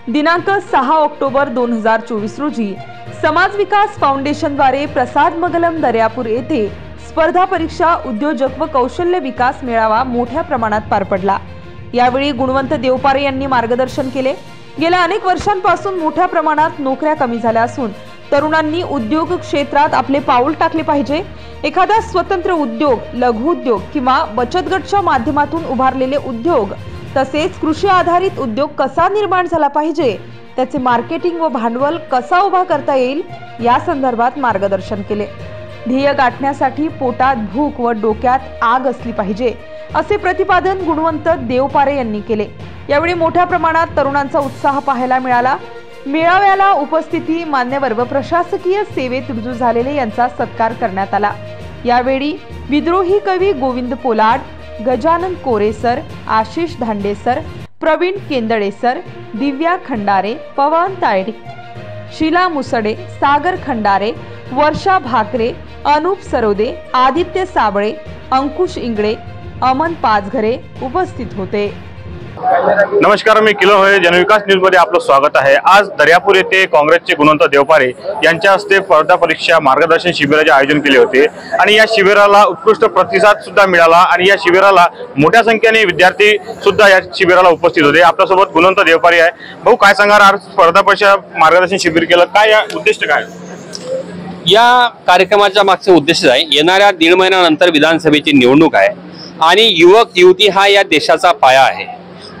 दिनांक 6 ऑक्टोबर 2024 रोजी समाज विकास फाउंडेशनद्वारे प्रसाद मंगलम दर्यापूर येथे स्पर्धा परीक्षा उद्योजक व कौशल्य विकास मेळावा मोठ्या प्रमाणात पार पडला। यावेळी गुणवंत देवपारे यांनी मार्गदर्शन केले। गेल्या अनेक वर्षांपासून मोठ्या प्रमाणात नोकऱ्या कमी झाल्या असून तरुणांनी उद्योग क्षेत्रात आपले पाऊल टाकले पाहिजे। एखादा स्वतंत्र उद्योग, लघु उद्योग किंवा बचत गटाच्या माध्यमातून उभारलेले उद्योग तसेच कृषी आधारित उद्योग कसा निर्माण झाला पाहिजे, त्याचे मार्केटिंग व भांडवल कसा उभा करता येईल या संदर्भात मार्गदर्शन केले। ध्येय गाठण्यासाठी पोटात भूक व डोक्यात आग असली पाहिजे असे प्रतिपादन गुणवंत देवपारे यांनी केले। यावेळी मोठ्या प्रमाणात तरुणांचा उत्साह पाहायला मिळाला। मेळाव्याला उपस्थिती मान्यवर व प्रशासकीय सेवेत रुजू झालेले यांचा सत्कार करण्यात आला। यावेळी विद्रोही कवी Govind Polad, Gajanan Kore sir, Ashish Dhande sir, Pravin Kendale sir, Divya Khandare, Pawan Tayde, Sheela Musde, Sagar Khandare, Varsha Bhakare, Anup Sarode, Aditya Sable, Ankush Ingale, Aman Pachghare उपस्थित होते। नमस्कार, मी किलो होय जनविकास न्यूज मध्ये आपलं स्वागत आहे। आज दर्यापूर येथे काँग्रेसचे गुणवंत देवपारे यांच्या हस्ते स्पर्धा परीक्षा मार्गदर्शन शिबिराचे आयोजन केले होते आणि या शिबिराला उत्कृष्ट प्रतिसाद सुद्धा मिळाला आणि या शिबिराला मोठ्या संख्येने विद्यार्थी सुद्धा या शिबिराला उपस्थित होते। आपल्यासोबत गुणवंत देवपारे आहे। भाऊ, काय सांगणार, आज स्पर्धा परीक्षा मार्गदर्शन शिबिर केलं, काय या उद्दिष्ट काय? या कार्यक्रमाचा मागचा उद्देश आहे, येणाऱ्या 1.5 महिन्यानंतर विधानसभेची निवडणूक आहे आणि युवक युवती हा या देशाचा पाया आहे।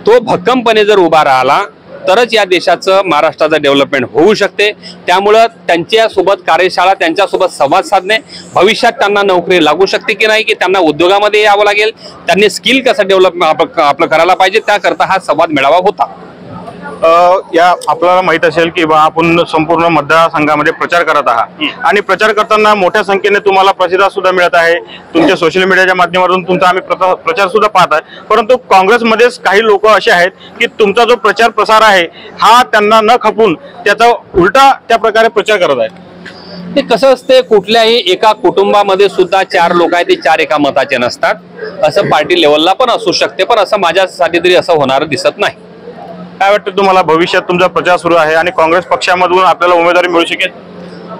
तो भक्कमपणे जर उभा राहिला तरच या देशाचं, महाराष्ट्राचं डेव्हलपमेंट होऊ शकते। त्यामुळे त्यांच्यासोबत कार्यशाळा, त्यांच्यासोबत संवाद साधणे, भविष्यात त्यांना नोकरी लागू शकते की नाही, की त्यांना उद्योगामध्ये यावं लागेल, त्यांनी स्किल कसं डेव्हलप आपलं करायला पाहिजे, त्याकरता हा संवाद मेळावा होता। या आपल्याला माहित असेल की आपण संपूर्ण मतदारसंघामध्ये प्रचार करत आहात आणि प्रचार करताना मोठ्या संख्येने तुम्हाला प्रतिसाद सुद्धा मिळत आहे। तुमच्या सोशल मीडियाच्या माध्यमातून तुमचा आम्ही प्रचार सुद्धा पाहत आहे, परंतु काँग्रेसमध्येच काही लोक असे आहेत की तुमचा जो प्रचार प्रसार आहे हा त्यांना न खपून त्याचा उलटा त्या प्रकारे प्रचार करत आहेत। ते कसं असते, कुठल्याही एका कुटुंबामध्ये सुद्धा 4 लोक आहेत, ते 4 एका मताचे नसतात। असं पार्टी लेवलला पण असू शकते, पण असं माझ्यासाठी तरी असं होणार दिसत नाही। काय वाटतं तुम्हाला, भविष्यात तुमचा प्रचार सुरू आहे आणि काँग्रेस पक्षामधून आपल्याला उमेदवारी मिळू शकेल?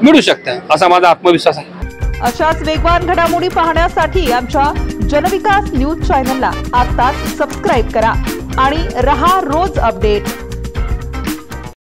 मिळू शकते असा माझा आत्मविश्वास आहे। अशाच वेगवान घडामोडी पाहण्यासाठी आमच्या जनविकास न्यूज चॅनलला आताच सबस्क्राइब करा आणि रहा रोज अपडेट।